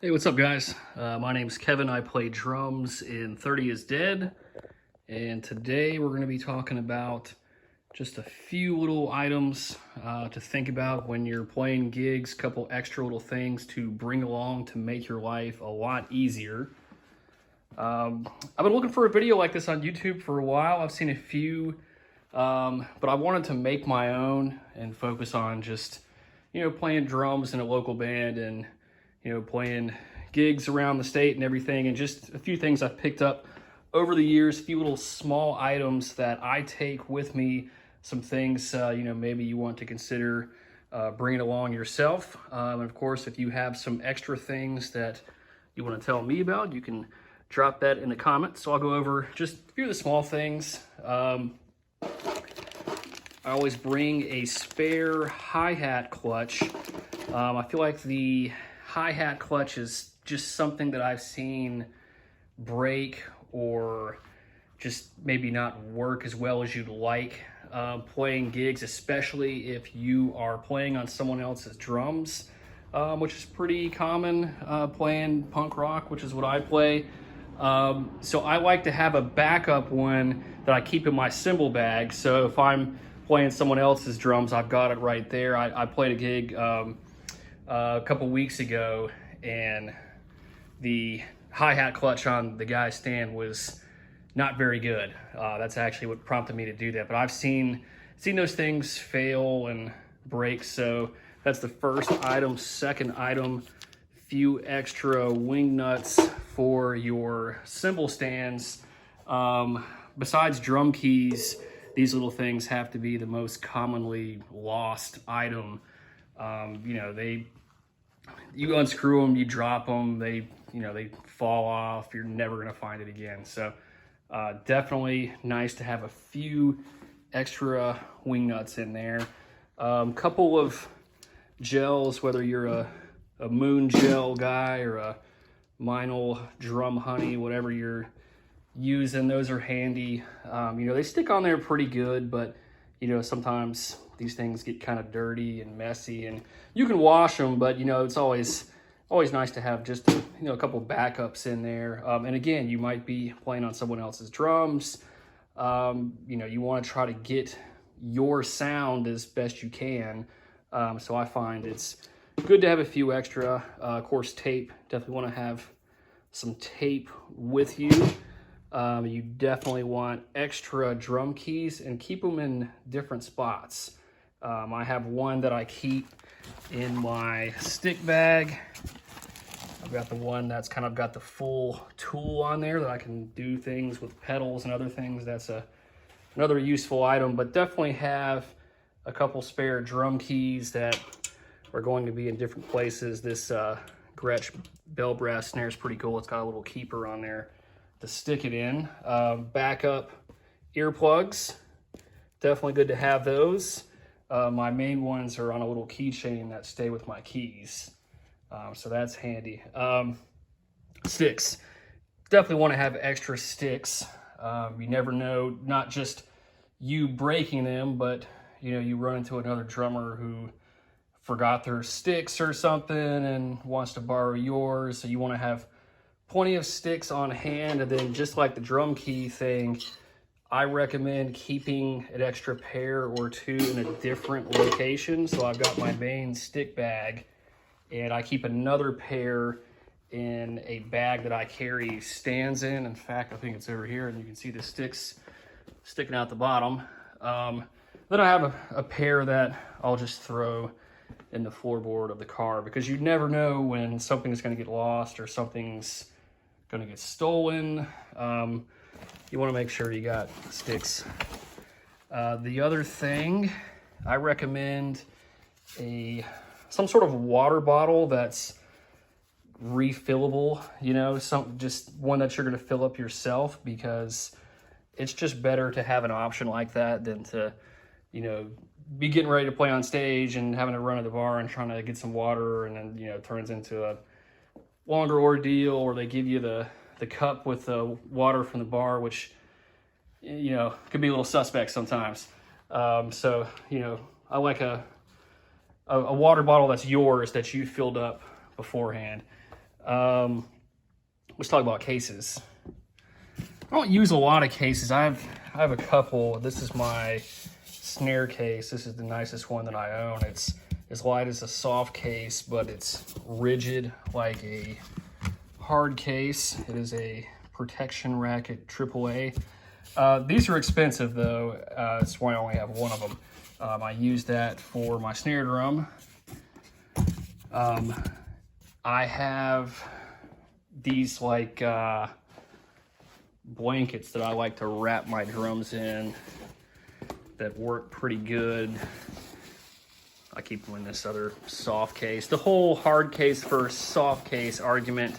Hey, what's up, guys? My name's Kevin. I play drums in 30 is Dead, and today we're going to be talking about just a few little items to think about when you're playing gigs, a couple extra little things to bring along to make your life a lot easier. I've been looking for a video like this on YouTube for a while. I've seen a few, but I wanted to make my own and focus on just, playing drums in a local band and playing gigs around the state and everything, and just a few things I've picked up over the years, a few little small items that I take with me, some things, maybe you want to consider bringing along yourself. And of course, if you have some extra things that you want to tell me about, you can drop that in the comments. So I'll go over just a few of the small things. I always bring a spare hi-hat clutch. I feel like the hi-hat clutch is just something that I've seen break or just maybe not work as well as you'd like playing gigs, especially if you are playing on someone else's drums, which is pretty common playing punk rock, which is what I play. So I like to have a backup one that I keep in my cymbal bag. So if I'm playing someone else's drums, I've got it right there. I played a gig a couple weeks ago, and the hi-hat clutch on the guy's stand was not very good. That's actually what prompted me to do that. But I've seen those things fail and break. So that's the first item. Second item, few extra wing nuts for your cymbal stands. Besides drum keys, these little things have to be the most commonly lost item. You unscrew them, you drop them, they fall off. You're never gonna find it again. So definitely nice to have a few extra wing nuts in there. Couple of gels, whether you're a Moon gel guy or a Meinl Drum Honey, whatever you're using, those are handy. They stick on there pretty good, but sometimes these things get kind of dirty and messy, and you can wash them, but it's always nice to have just a couple of backups in there. And again, you might be playing on someone else's drums. You want to try to get your sound as best you can. So I find it's good to have a few extra. Of course, tape. Definitely want to have some tape with you. You definitely want extra drum keys and keep them in different spots. I have one that I keep in my stick bag. I've got the one that's kind of got the full tool on there that I can do things with pedals and other things. That's another useful item, but definitely have a couple spare drum keys that are going to be in different places. This Gretsch bell brass snare is pretty cool. It's got a little keeper on there to stick it in. Backup earplugs, definitely good to have those. My main ones are on a little keychain that stay with my keys, so that's handy. Sticks, definitely want to have extra sticks. You never know, not just you breaking them, but you run into another drummer who forgot their sticks or something and wants to borrow yours, so you want to have plenty of sticks on hand. And then, just like the drum key thing, I recommend keeping an extra pair or two in a different location. So I've got my main stick bag, and I keep another pair in a bag that I carry stands in. In fact, I think it's over here, and you can see the sticks sticking out the bottom. Then I have a pair that I'll just throw in the floorboard of the car, because you never know when something's going to get lost or something's going to get stolen. You want to make sure you got sticks. The other thing, I recommend some sort of water bottle that's refillable, just one that you're going to fill up yourself, because it's just better to have an option like that than to, be getting ready to play on stage and having to run to the bar and trying to get some water, and then, it turns into a longer ordeal, or they give you the cup with the water from the bar, which, could be a little suspect sometimes. So, I like a water bottle that's yours, that you filled up beforehand. Let's talk about cases. I don't use a lot of cases. I have a couple. This is my snare case. This is the nicest one that I own. It's as light as a soft case, but it's rigid like a hard case. It is a Protection Racket AAA. These are expensive though. That's why I only have one of them. I use that for my snare drum. I have these like blankets that I like to wrap my drums in that work pretty good. I keep them in this other soft case. The whole hard case versus soft case argument,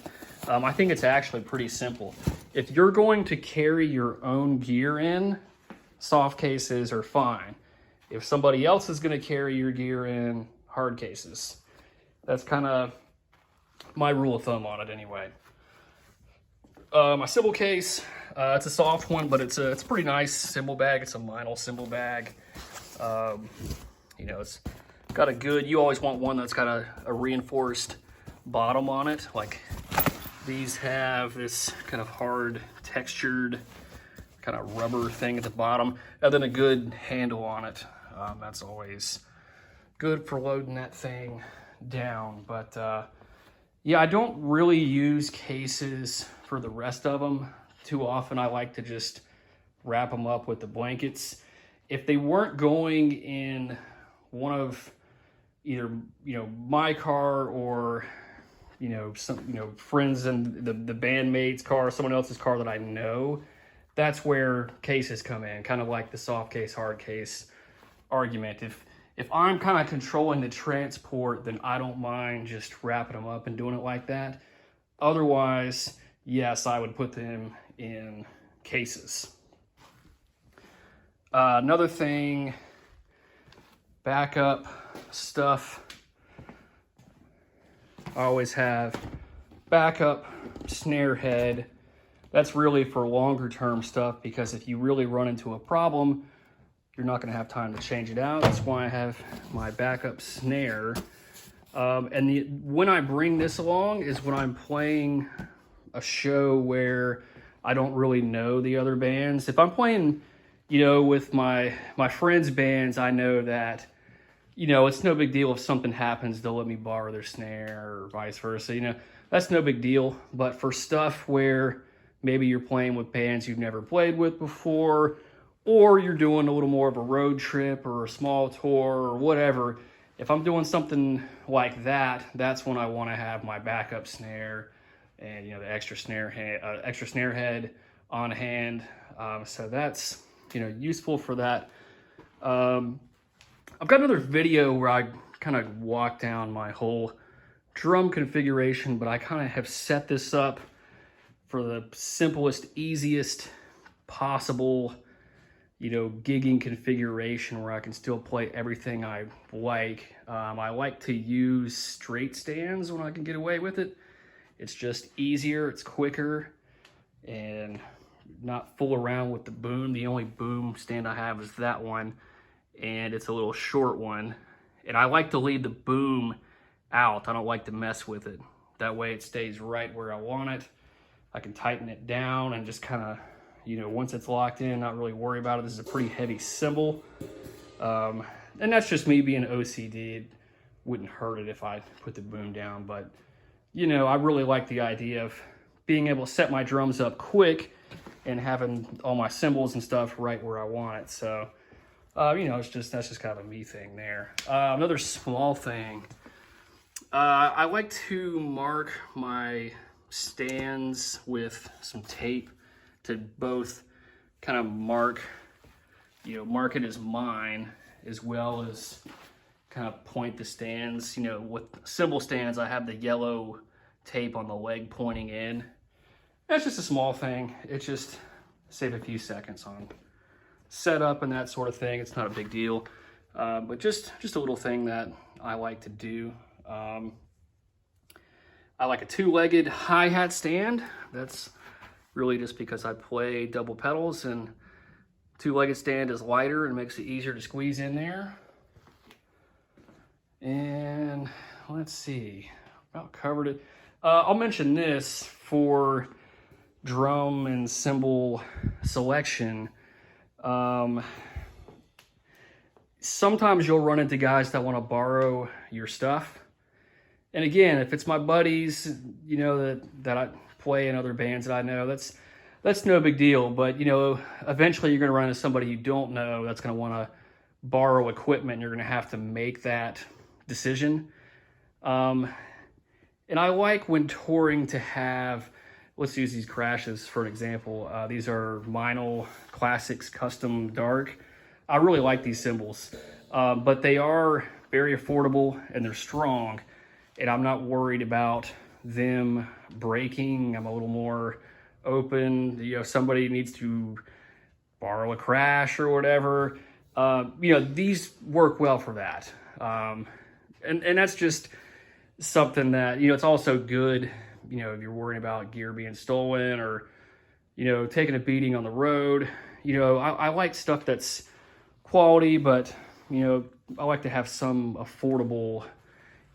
I think it's actually pretty simple. If you're going to carry your own gear in, soft cases are fine. If somebody else is going to carry your gear in, hard cases. That's kind of my rule of thumb on it anyway. My cymbal case, it's a soft one, but it's a pretty nice cymbal bag. It's a vinyl cymbal bag. You know, it's got a good, you always want one that's got a reinforced bottom on it. Like these have this kind of hard textured kind of rubber thing at the bottom, and then a good handle on it. That's always good for loading that thing down. But yeah, I don't really use cases for the rest of them too often. I like to just wrap them up with the blankets. If they weren't going in one of either, you know, my car or, you know, some, you know, friends and the bandmate's car, someone else's car that I know, that's where cases come in, kind of like the soft case, hard case argument. If I'm kind of controlling the transport, then I don't mind just wrapping them up and doing it like that. Otherwise, yes, I would put them in cases. Another thing, backup stuff. I always have backup snare head. That's really for longer term stuff, because if you really run into a problem, you're not going to have time to change it out. That's why I have my backup snare. And when I bring this along is when I'm playing a show where I don't really know the other bands. If I'm playing, you know, with my friends' bands, I know that, you know, it's no big deal if something happens, they'll let me borrow their snare or vice versa. You know, that's no big deal. But for stuff where maybe you're playing with bands you've never played with before, or you're doing a little more of a road trip or a small tour or whatever, if I'm doing something like that, that's when I want to have my backup snare and, you know, the extra snare head on hand. So that's, you know, useful for that. I've got another video where I kind of walk down my whole drum configuration, but I kind of have set this up for the simplest, easiest possible, you know, gigging configuration where I can still play everything I like. I like to use straight stands when I can get away with it. It's just easier, it's quicker, and not fool around with the boom. The only boom stand I have is that one, and it's a little short one. And I like to leave the boom out. I don't like to mess with it. That way it stays right where I want it. I can tighten it down and just kind of, you know, once it's locked in, not really worry about it. This is a pretty heavy cymbal. And that's just me being OCD. It wouldn't hurt it if I put the boom down, but, you know, I really like the idea of being able to set my drums up quick and having all my cymbals and stuff right where I want it. So, you know, that's just kind of a me thing there. Another small thing, I like to mark my stands with some tape to both kind of mark it as mine, as well as kind of point the stands. You know, with cymbal stands, I have the yellow tape on the leg pointing in. That's just a small thing. It just save a few seconds on setup and that sort of thing. It's not a big deal, but just a little thing that I like to do. I like a two-legged hi-hat stand. That's really just because I play double pedals, and two-legged stand is lighter and makes it easier to squeeze in there. And let's see, about covered it. I'll mention this for drum and cymbal selection. Sometimes you'll run into guys that want to borrow your stuff. And again, if it's my buddies, you know, that I play in other bands that I know, that's no big deal. But, you know, eventually you're going to run into somebody you don't know that's going to want to borrow equipment, and you're going to have to make that decision. And I like when touring to have, let's use these Crashes for an example. These are Meinl Classics Custom Dark. I really like these cymbals, but they are very affordable and they're strong, and I'm not worried about them breaking. I'm a little more open. You know, if somebody needs to borrow a Crash or whatever, you know, these work well for that. And that's just something that, you know, it's also good, you know, if you're worrying about gear being stolen or, you know, taking a beating on the road. You know, I like stuff that's quality, but, you know, I like to have some affordable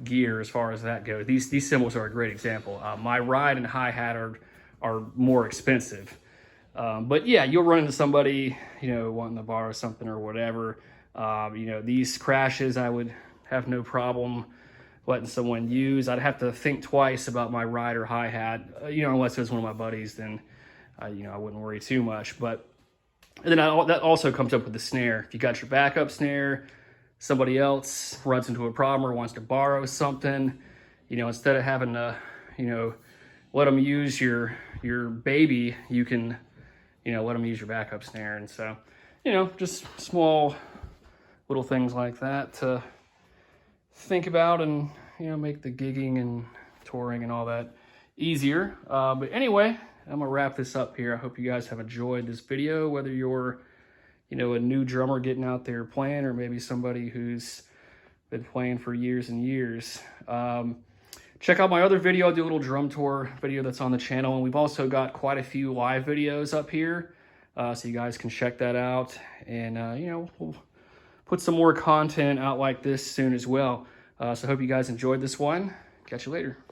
gear as far as that goes. These cymbals are a great example. My ride and hi-hat are more expensive. But yeah, you'll run into somebody, you know, wanting to borrow something or whatever. You know, these Crashes, I would have no problem letting someone use. I'd have to think twice about my ride or hi-hat, you know, unless it was one of my buddies, then, you know, I wouldn't worry too much. But and then that also comes up with the snare. If you got your backup snare, somebody else runs into a problem or wants to borrow something, you know, instead of having to, you know, let them use your baby, you can, you know, let them use your backup snare. And so, you know, just small little things like that to think about and, you know, make the gigging and touring and all that easier. But anyway, I'm gonna wrap this up here. I hope you guys have enjoyed this video, whether you're, you know, a new drummer getting out there playing, or maybe somebody who's been playing for years and years. Check out my other video. I'll do a little drum tour video that's on the channel, and we've also got quite a few live videos up here, so you guys can check that out. And you know, we'll put some more content out like this soon as well. So I hope you guys enjoyed this one. Catch you later.